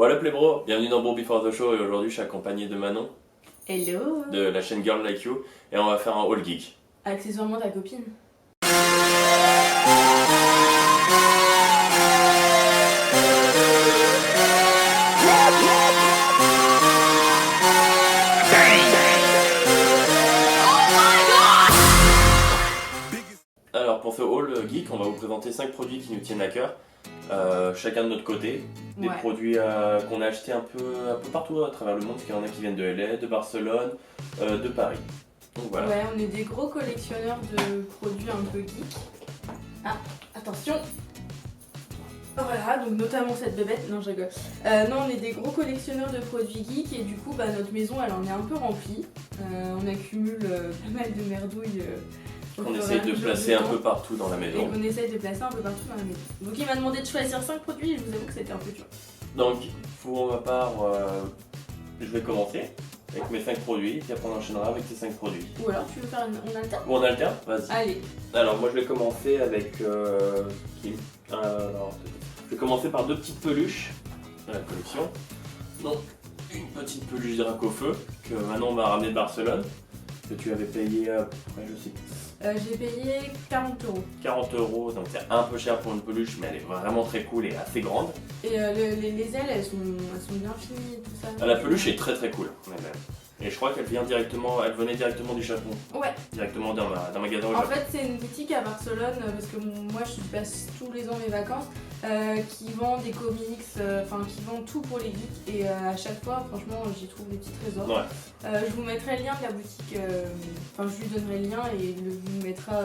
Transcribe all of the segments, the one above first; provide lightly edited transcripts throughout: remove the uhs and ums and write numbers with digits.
Voilà Plébro, bienvenue dans Bro Before the Show et aujourd'hui je suis accompagné de Manon Hello. de la chaîne Girl Like You et on va faire un haul geek. Accessoirement ta copine. Alors pour ce haul geek, on va vous présenter 5 produits qui nous tiennent à cœur, chacun de notre côté. Des Ouais. produits qu'on a achetés un peu partout à travers le monde, parce qu'il y en a qui viennent de LA, de Barcelone, de Paris. Donc voilà. Ouais, on est des gros collectionneurs de produits un peu geeks. Ah, attention. Voilà, donc notamment cette bébête. Non, je rigole. Non, on est des gros collectionneurs de produits geeks et du coup, notre maison, elle en est un peu remplie. On accumule pas mal de merdouilles. On essaye de placer un peu partout dans la maison. Et qu'on essaye de placer un peu partout dans la maison. Donc il m'a demandé de choisir 5 produits et je vous avoue que c'était un peu dur. Donc pour ma part, je vais commencer avec mes 5 produits, et puis après on enchaînera avec ces 5 produits. Ou alors tu veux faire on alterne? Ou on alterne? Vas-y. Allez. Alors moi je vais commencer avec Kim. Alors, je vais commencer par 2 petites peluches de la collection. Donc une petite peluche Dracofeu que Manon m'a ramené de Barcelone, que tu avais payé je sais plus. J'ai payé 40€. 40€, donc c'est un peu cher pour une peluche, mais elle est vraiment très cool et assez grande. Et les ailes, elles sont bien finies et tout ça. La peluche est très très cool, même. Et je crois qu'elle venait directement du Japon, Ouais. directement d'un magasin au En Japon. fait, c'est une boutique à Barcelone, parce que moi, je passe tous les ans mes vacances, qui vend des comics, qui vend tout pour les geeks. Et à chaque fois, franchement, j'y trouve des petits trésors. Ouais. Je vous mettrai le lien de la boutique, je lui donnerai le lien et il vous mettra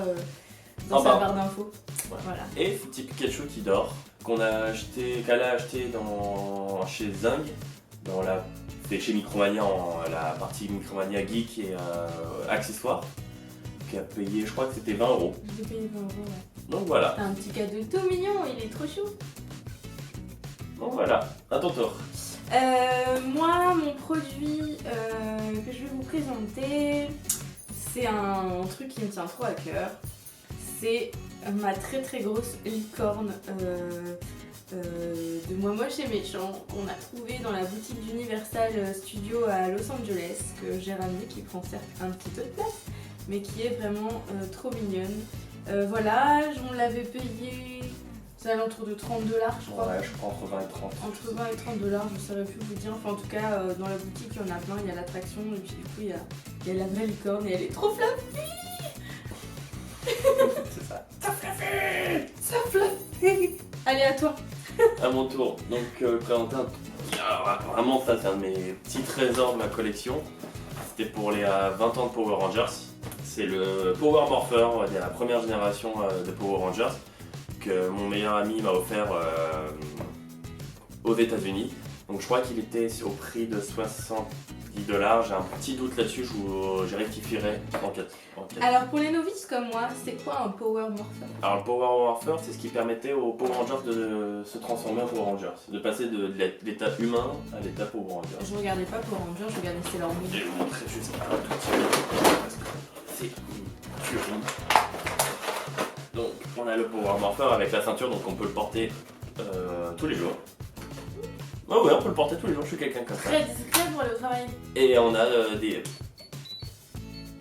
dans sa barre d'infos. Ouais. Voilà. Et ce petit Pikachu qui dort, qu'elle a acheté chez Zing, c'est chez Micromania, la partie Micromania geek et accessoires, qui a payé, je crois que c'était 20€. Je l'ai payé 20€, ouais. Donc voilà. C'est un petit cadeau tout mignon, il est trop chou. Donc voilà, à ton tour. Moi, mon produit que je vais vous présenter, c'est un truc qui me tient trop à cœur. C'est ma très très grosse licorne de Moi Moche et Méchant qu'on a trouvé dans la boutique d'Universal Studios à Los Angeles, que j'ai ramené, qui prend certes un petit peu de place, mais qui est vraiment trop mignonne. Voilà, on l'avait payé aux alentours de 30$, je crois. Ouais, je crois entre 20 et 30. Entre 20 et 30$, je ne saurais plus vous dire. Enfin, en tout cas, dans la boutique, il y en a plein. Il y a l'attraction et puis du coup, il y a la vraie licorne et elle est trop fluffy. C'est ça. Ça fluffy. Allez, à toi. À mon tour, donc présenter vraiment ça, c'est un de mes petits trésors de ma collection. C'était pour les 20 ans de Power Rangers. C'est le Power Morpher, on va dire la première génération de Power Rangers, que mon meilleur ami m'a offert aux États-Unis. Donc je crois qu'il était au prix de 70$. J'ai un petit doute là-dessus, je rectifierai en 4. Alors, pour les novices comme moi, c'est quoi un Power Morpher? Alors le Power Morpher, c'est ce qui permettait aux Power Rangers de se transformer en Power Rangers, de passer de l'état humain à l'état Power Rangers. Je regardais pas Power Rangers, je regardais Sailor Moon. Je vais vous montrer juste un tout petit peu parce que c'est une tuerie. Donc on a le Power Morpher avec la ceinture, donc on peut le porter tous les jours. Ah ouais, on peut le porter tous les jours, je suis quelqu'un comme ça. Très discret pour aller au travail. Et on a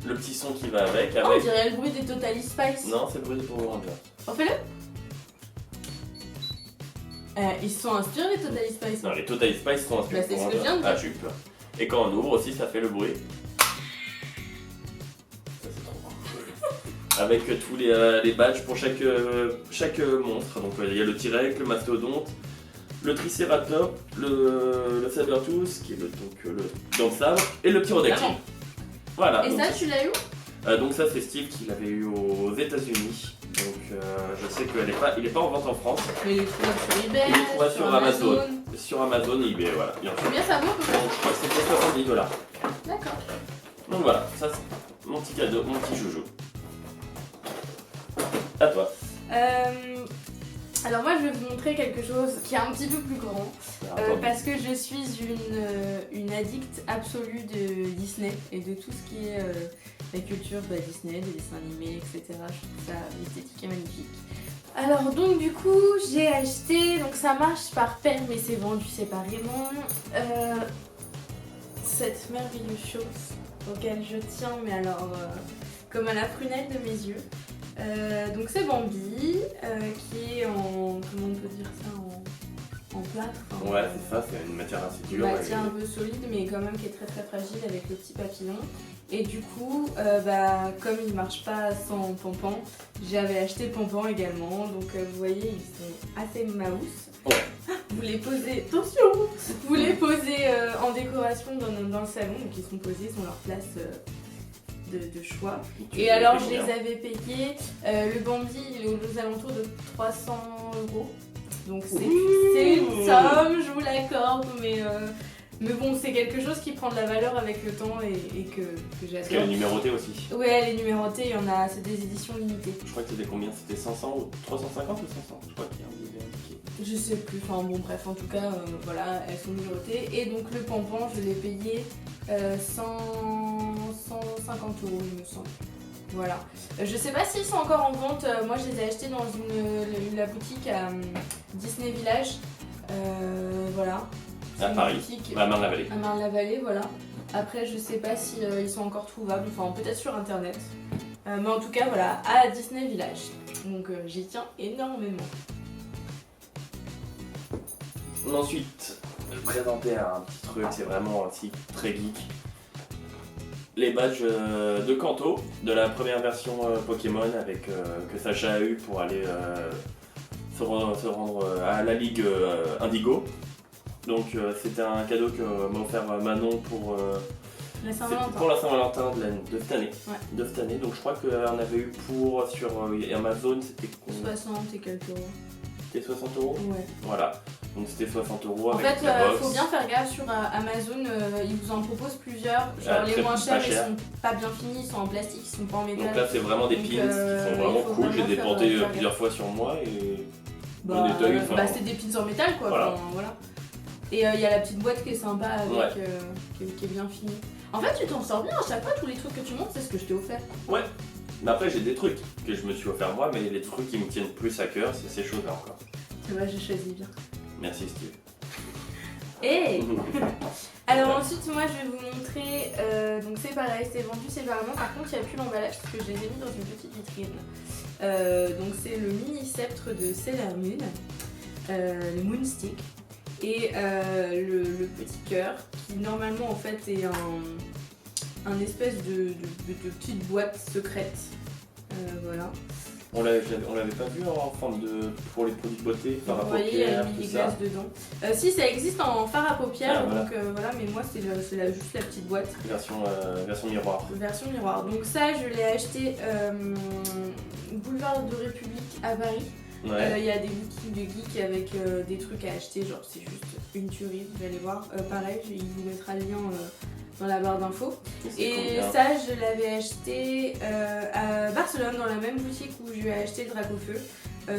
le petit son qui va avec. Oh, on dirait le bruit des Totally Spice. Non, c'est le bruit des Power Rangers. Refais-le. Ils se sont inspirés les Totally Spice. Non, les Total Spice sont inspirés. Bah, c'est ce que je viens de dire. Ah, j'ai eu peur. Et quand on ouvre aussi, ça fait le bruit. Ça, c'est trop cool. Avec tous les badges pour chaque monstre. Donc, il y a le T-Rex, le Mastodonte, le Triceratops, le Sabertooth, qui est le dent de sabre, et le Pterodactyle. Voilà. Et donc ça, tu l'as eu? donc ça, c'est Steve qui l'avait eu aux États-Unis. Donc je sais qu'il est pas en vente en France. Mais il est trouvable sur eBay, Il est trouvable sur Amazon. Sur Amazon et eBay, voilà. Bien sûr. Combien ça vaut à peu près? Donc, je crois que c'était 70$. D'accord. Donc voilà, ça c'est mon petit cadeau, mon petit joujou. À toi. Alors moi je vais vous montrer quelque chose qui est un petit peu plus grand parce que je suis une addict absolue de Disney et de tout ce qui est la culture Disney, des dessins animés, etc. Je trouve ça esthétique et magnifique. Alors donc du coup j'ai acheté, donc ça marche par paire mais c'est vendu séparément, cette merveilleuse chose auquel je tiens mais alors comme à la prunelle de mes yeux. Donc c'est Bambi qui est en, comment on peut dire ça, en plâtre. Enfin, Ouais, c'est ça, c'est une matière assez dure. une matière un peu solide mais quand même qui est très très fragile avec le petit papillon. Et du coup, comme il marche pas sans pampan, j'avais acheté pampan également. Donc vous voyez, ils sont assez mouse. Ouais. Vous les posez, attention, vous les posez en décoration dans le salon. Donc ils sont posés, ils ont leur place de choix. Et alors je les avais payés, le Bambi il est aux alentours de 300 €. Donc c'est une somme, je vous l'accorde, mais bon, c'est quelque chose qui prend de la valeur avec le temps et que j'adore. Parce qu'elle est numérotée aussi. Ouais, elle est numérotée, il y en a, c'est des éditions limitées. Je crois que c'était combien? C'était 500 ou 350 ou 500? Je crois qu'il y a un livre indiqué. Je sais plus, enfin bon bref, en tout cas, voilà, elles sont numérotées. Et donc le pampan, je l'ai payé 150 € il me semble. Voilà. Je sais pas s'ils sont encore en vente, moi je les ai achetés dans la boutique à Disney Village. Voilà. À Paris, à Marne-la-Vallée. À Marne-la-Vallée, voilà. Après, je sais pas si ils sont encore trouvables, enfin peut-être sur internet. Mais en tout cas, voilà, à Disney Village. Donc j'y tiens énormément. Ensuite, je vais présenter un petit truc, c'est vraiment aussi très geek. Les badges de Kanto, de la première version Pokémon avec que Sacha a eu pour aller se rendre à la Ligue Indigo. Donc c'était un cadeau que m'a offert Manon pour la Saint-Valentin. Pour la Saint-Valentin de cette année. Ouais. De cette année. Donc je crois qu'on avait eu pour sur Amazon, c'était 60 et quelques euros. C'était 60 €. Ouais. Voilà. Donc c'était 60 € En avec fait, la box. faut bien faire gaffe sur Amazon, ils vous en proposent plusieurs. Genre les très moins pas chers, ils cher. sont pas bien finis, ils sont en plastique, ils sont pas en métal. Donc là c'est vraiment des Donc, pins qui sont vraiment il faut cool. J'ai vraiment déporté faire plusieurs fois sur moi et Bah, détail, enfin, c'est des pins en métal quoi. Voilà. Enfin, voilà. Et il y a la petite boîte qui est sympa avec, Ouais. qui est bien finie. En fait, tu t'en sors bien à chaque fois, tous les trucs que tu montres, c'est ce que je t'ai offert. Ouais. Mais après j'ai des trucs que je me suis offert moi, mais les trucs qui me tiennent plus à cœur, c'est ces choses-là encore. C'est vrai, j'ai choisi bien. Merci Steve. Et alors ensuite, moi je vais vous montrer, donc c'est pareil, c'est vendu séparément, par contre il n'y a plus l'emballage parce que je les ai mis dans une petite vitrine. Donc c'est le mini sceptre de Sailor Moon, le Moonstick, et le petit cœur qui normalement en fait est un espèce de petite boîte secrète. Voilà. On l'avait pas vu en forme pour les produits de beauté, par Vous rapport voyez, il y a paupières, une tout mini ça. glace dedans. Si, ça existe en fard à paupières, Ah, voilà. donc voilà, mais moi c'est juste la petite boîte. Version miroir. Version miroir. Donc ça, je l'ai acheté boulevard de République à Paris. Ouais. Il y a des boutiques de geeks avec des trucs à acheter, genre c'est juste une tuerie, vous allez voir. Pareil, il vous mettra le lien dans la barre d'infos. Et combien? ça, je l'avais acheté à Barcelone, dans la même boutique où je lui ai acheté le Dracofeu.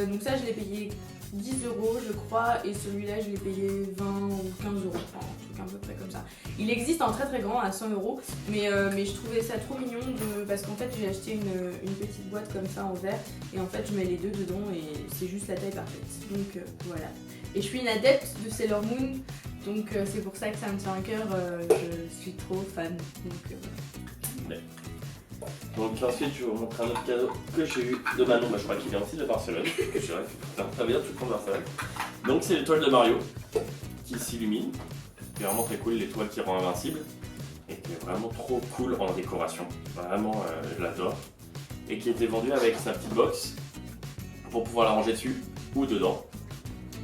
Donc ça, je l'ai payé 10 € je crois, et celui-là, je l'ai payé 20 ou 15 €, enfin, un truc à peu près comme ça. Il existe en très très grand, à 100 €, mais je trouvais ça trop mignon parce qu'en fait, j'ai acheté une petite boîte comme ça en verre, et en fait, je mets les deux dedans, et c'est juste la taille parfaite. Donc voilà. Et je suis une adepte de Sailor Moon, donc c'est pour ça que ça me tient à cœur, je suis trop fan. Donc voilà. Donc ensuite je vais vous montrer un autre cadeau que j'ai eu de Manon, je crois qu'il vient aussi de Barcelone. Je dirais que très bien, tout le monde de Barcelone. Donc c'est l'étoile de Mario qui s'illumine. C'est vraiment très cool, l'étoile qui rend invincible. Et qui est vraiment trop cool en décoration. Vraiment, je l'adore. Et qui était vendue avec sa petite box pour pouvoir la ranger dessus ou dedans.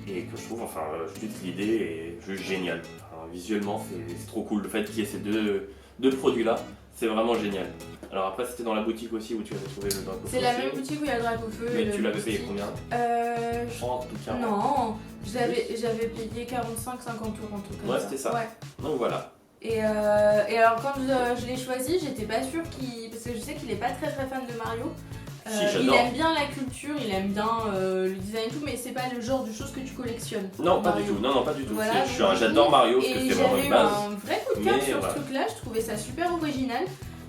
Et que je trouve, enfin, juste l'idée est juste géniale. Enfin, visuellement, c'est trop cool. Le fait qu'il y ait ces deux produits-là, c'est vraiment génial. Alors après, c'était dans la boutique aussi où tu avais trouvé le Dracofeu. C'est la même boutique où il y a le Dracofeu. Mais tu l'avais payé combien? 30 ou 40? Non, j'avais payé 45-50 € en tout cas. Ouais, c'était ça. Ouais. Donc voilà. Et alors quand je l'ai choisi, j'étais pas sûre parce que je sais qu'il est pas très très fan de Mario. Si, Il j'adore. aime bien la culture, il aime bien le design et tout, mais c'est pas le genre de choses que tu collectionnes. Non, pas Mario. du tout. Non, pas du tout. Voilà, J'adore Mario parce que et c'est vraiment j'avais une eu base. un vrai coup de cœur Mais sur voilà. ce truc-là, je trouvais ça super original.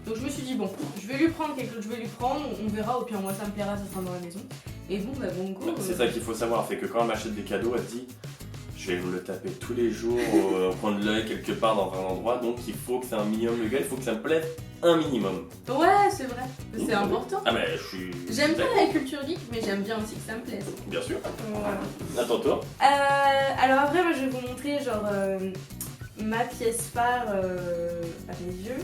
Donc je me suis dit bon, je vais lui prendre quelque chose, je vais lui prendre, on verra, au pire moi ça me plaira, ça sera dans la maison. Et bon, bah banco. C'est ça qu'il faut savoir, c'est que quand elle m'achète des cadeaux, elle dit je vais me le taper tous les jours au coin de l'œil quelque part dans un endroit, donc il faut que c'est un minimum légal, il faut que ça me plaise un minimum. Ouais, c'est vrai, c'est important. Ah mais je suis... J'aime bien la culture geek, mais j'aime bien aussi que ça me plaise. Bien sûr. Voilà. Attends toi. Alors après, moi je vais vous montrer genre ma pièce phare à mes yeux.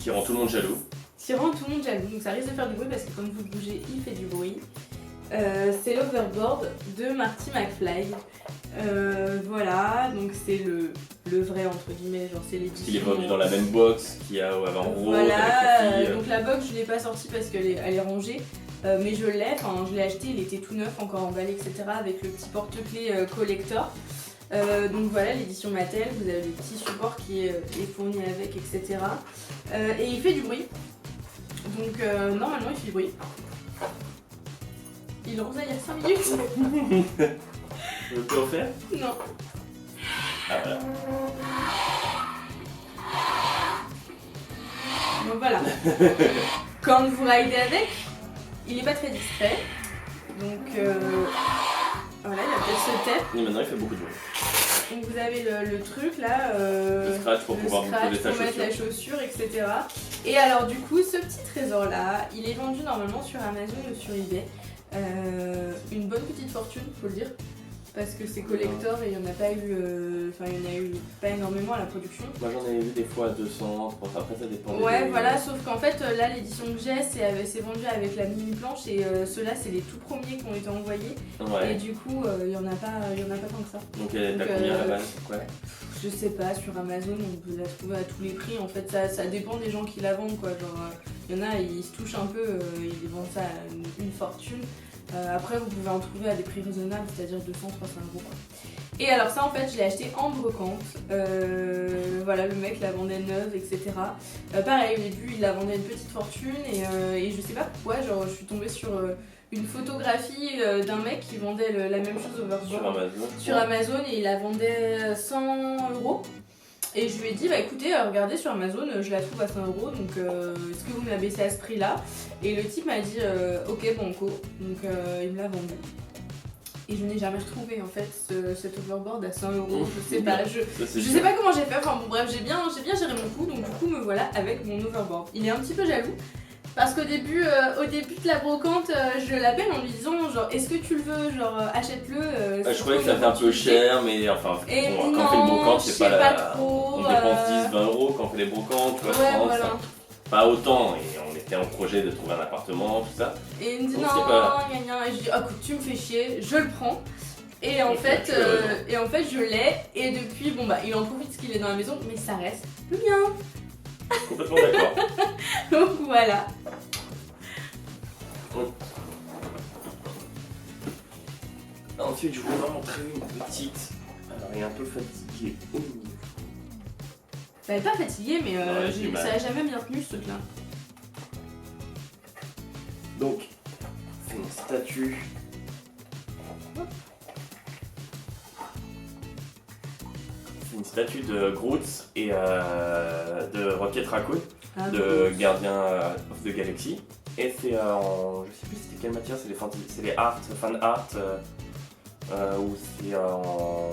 Qui rend tout le monde jaloux. Qui rend tout le monde jaloux, donc ça risque de faire du bruit parce que quand vous bougez, il fait du bruit. C'est l'Overboard de Marty McFly. Voilà, donc c'est le vrai entre guillemets, genre c'est l'édition. Il est vendu dans la même box qu'il y a avant rose. Voilà, avec les filles. donc la box je l'ai pas sortie parce qu'elle est rangée. Mais je l'ai acheté, il était tout neuf, encore emballé, etc. avec le petit porte-clés collector. Donc voilà, l'édition Mattel, vous avez le petit support qui est fourni avec, etc. Et il fait du bruit. Donc normalement il fait du bruit. Il lance il y a 5 minutes. Je peux en faire? Non. Ah voilà. Donc voilà. Quand vous ridez avec, il est pas très discret. Donc voilà, il a peut-être ce tête. Et maintenant il fait beaucoup de bruit. Donc vous avez le truc là, Le scratch pour pouvoir poser sa mettre la chaussure, etc. Et alors du coup, ce petit trésor là, il est vendu normalement sur Amazon ou sur eBay. Une bonne petite fortune, faut le dire. Parce que c'est collector et il n'y en a pas eu, il y en a eu pas énormément à la production. Moi j'en ai vu des fois à 200, après ça dépend. Ouais, voilà, sauf qu'en fait là l'édition que j'ai c'est vendu avec la mini planche et ceux-là c'est les tout premiers qui ont été envoyés. Ouais. Et du coup il y en a pas tant que ça. Donc t'as combien à la base? Ouais. Je sais pas, sur Amazon on peut la trouver à tous les prix. En fait ça dépend des gens qui la vendent quoi. Genre il y en a ils se touchent un peu, ils vendent ça à une fortune. Après vous pouvez en trouver à des prix raisonnables, c'est-à-dire 200-300 euros quoi. Et alors ça en fait je l'ai acheté en brocante, voilà le mec la vendait neuve etc. Pareil au début il la vendait une petite fortune et je sais pas pourquoi, genre je suis tombée sur une photographie d'un mec qui vendait la même chose Overboard sur Amazon et il la vendait 100 euros. Et je lui ai dit, bah écoutez, regardez sur Amazon, je la trouve à 100 euros, donc est-ce que vous me la baissez à ce prix-là? Et le type m'a dit, ok, banco, donc il me l'a vendu. Et je n'ai jamais retrouvé en fait cet overboard à 100 euros, je sais pas, je sais pas comment j'ai fait, enfin bon bref, j'ai bien géré mon coup, donc du coup me voilà avec mon overboard. Il est un petit peu jaloux. Parce qu'au début, de la brocante, je l'appelle en lui disant genre est-ce que tu le veux, genre achète-le. Je croyais que ça était un peu cher, mais enfin bon, quand on fait une brocante, c'est pas trop, on dépense 10-20 euros quand on fait des brocantes, tu vois, ouais, 30, voilà. pas autant, et on était en projet de trouver un appartement, tout ça. Et il me dit donc, non, gna. Et je dis écoute, tu me fais chier, je le prends. Et en fait, je l'ai, et depuis, bon bah il en profite parce qu'il est dans la maison, mais ça reste le mien. Complètement d'accord. Donc voilà. Ensuite, je voulais vous montrer une petite. Alors, il est un peu fatigué au niveau. Elle est pas fatiguée, mais Ouais, ça a jamais bien tenu ce truc là. Donc, c'est une statue. C'est une statue de Groot et de Rocket Raccoon, de Guardian of the Galaxy. Et c'est en. Je sais plus c'était quelle matière, c'est les fan art, ou c'est en.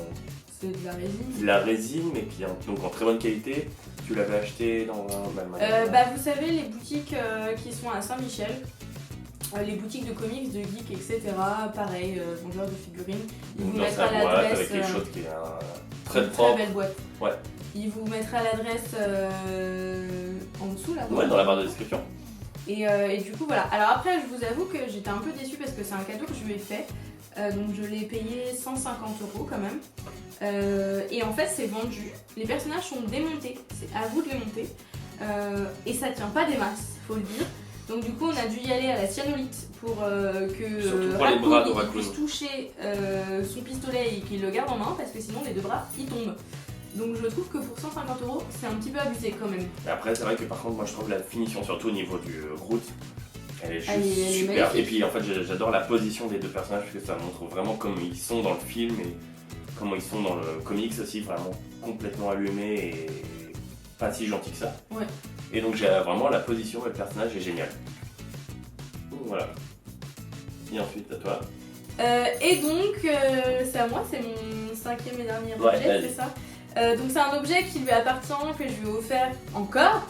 C'est de la résine. De la résine, mais qui est donc en très bonne qualité. Tu l'avais acheté dans vous savez, les boutiques qui sont à Saint-Michel, les boutiques de comics, de geeks, etc. Pareil, vendeurs de figurines. Ils vous mettront l'adresse. Avec quelque chose qui est très une propre. Très belle boîte. Ouais. Il vous mettra l'adresse en dessous là. Ouais, dans la barre de description. Et du coup voilà. Alors après, je vous avoue que j'étais un peu déçue parce que c'est un cadeau que je lui ai fait. Donc je l'ai payé 150 euros quand même. Et en fait c'est vendu. Les personnages sont démontés. C'est à vous de les monter. Et ça tient pas des masses, faut le dire. Donc du coup on a dû y aller à la cyanolite pour que Raccoon puisse toucher son pistolet et qu'il le garde en main parce que sinon les deux bras ils tombent. Donc je trouve que pour 150 euros c'est un petit peu abusé quand même. Et après c'est vrai que par contre moi je trouve la finition surtout au niveau du Groot, elle est juste elle super. est et puis en fait j'adore la position des deux personnages parce que ça montre vraiment comme ils sont dans le film et comment ils sont dans le comics aussi, vraiment complètement allumés et pas si gentils que ça. Ouais. Et donc j'ai vraiment la position et le personnage est génial. Donc, voilà. Et ensuite à toi. Et donc, c'est à moi, c'est mon 5e et dernier Ouais, objet, allez. c'est ça. Donc c'est un objet qui lui appartient, que je lui ai offert encore,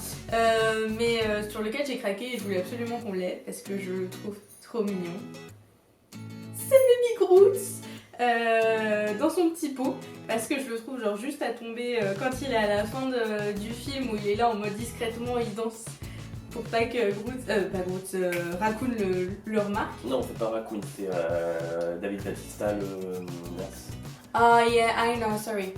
mais sur lequel j'ai craqué et je voulais absolument qu'on l'ait parce que je le trouve trop mignon. C'est Baby Groot dans son petit pot, parce que je le trouve genre juste à tomber quand il est à la fin du film où il est là en mode discrètement, il danse pour pas que Raccoon le remarque. Non, c'est pas Raccoon, c'est David Bautista, le nurse. Ah yeah, I know, sorry.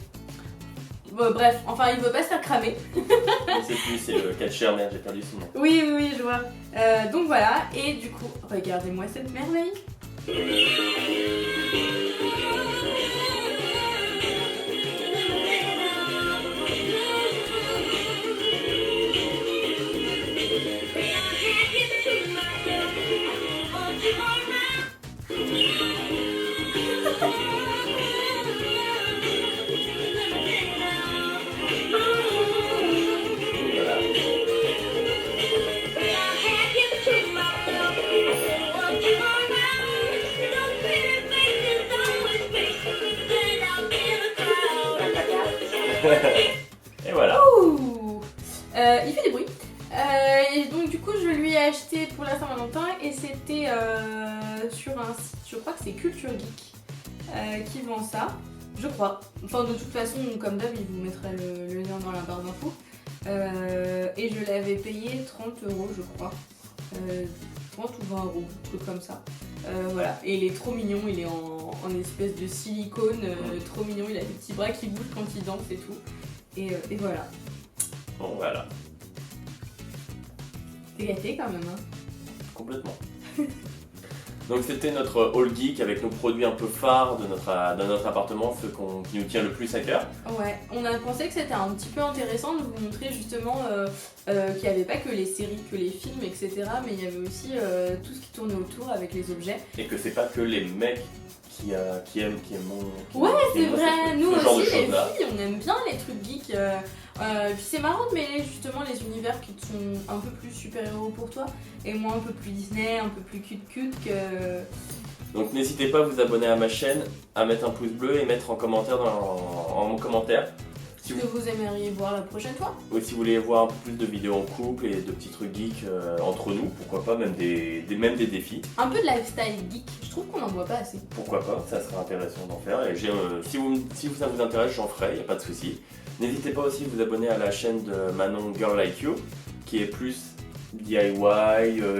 Bon, bref, enfin il veut pas se faire cramer. Je sais plus, c'est le catcheur, merde, j'ai perdu son nom. Oui, je vois. Donc voilà, et du coup, regardez-moi cette merveille. Et voilà. Ouh, il fait des bruits. Et donc du coup je lui ai acheté pour la Saint-Valentin et c'était sur un site, je crois que c'est Culture Geek qui vend ça, je crois. Enfin de toute façon comme d'hab il vous mettra le lien dans la barre d'infos. Et je l'avais payé 30 € je crois. 30 ou 20 €, un truc comme ça. Voilà, et il est trop mignon, il est en espèce de silicone, trop mignon, il a des petits bras qui bougent quand il danse et tout. Et voilà. Bon, voilà. T'es gâté quand même, hein. Complètement. Donc c'était notre haul geek avec nos produits un peu phares de notre appartement, ceux qui nous tient le plus à cœur. Ouais, on a pensé que c'était un petit peu intéressant de vous montrer justement qu'il n'y avait pas que les séries, que les films, etc. Mais il y avait aussi tout ce qui tournait autour avec les objets. Et que c'est pas que les mecs qui aiment Ouais, c'est vrai, nous ce genre de aussi les choses-là. filles, on aime bien les trucs geeks. Puis c'est marrant de mêler justement les univers qui sont un peu plus super-héros pour toi et moi un peu plus Disney, un peu plus cute que... Donc n'hésitez pas à vous abonner à ma chaîne, à mettre un pouce bleu et mettre en commentaire en commentaire si que vous aimeriez voir la prochaine fois. ou si vous voulez voir un peu plus de vidéos en couple et de petits trucs geeks entre nous, pourquoi pas, même des défis. Un peu de lifestyle geek, je trouve qu'on n'en voit pas assez. Pourquoi pas, ça serait intéressant d'en faire. Et si ça vous intéresse, j'en ferai, il n'y a pas de souci. N'hésitez pas aussi à vous abonner à la chaîne de Manon Girl Like You, qui est plus DIY,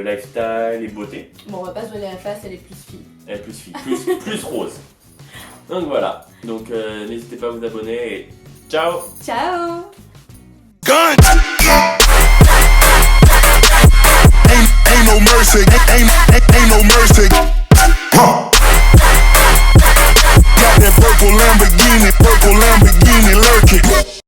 lifestyle et beauté. Bon, on va pas se voiler la face, elle est plus fille. Elle est plus fille, plus rose. Donc voilà, donc n'hésitez pas à vous abonner et ciao. Ciao. Gun! Ain't no mercy, ain't no mercy.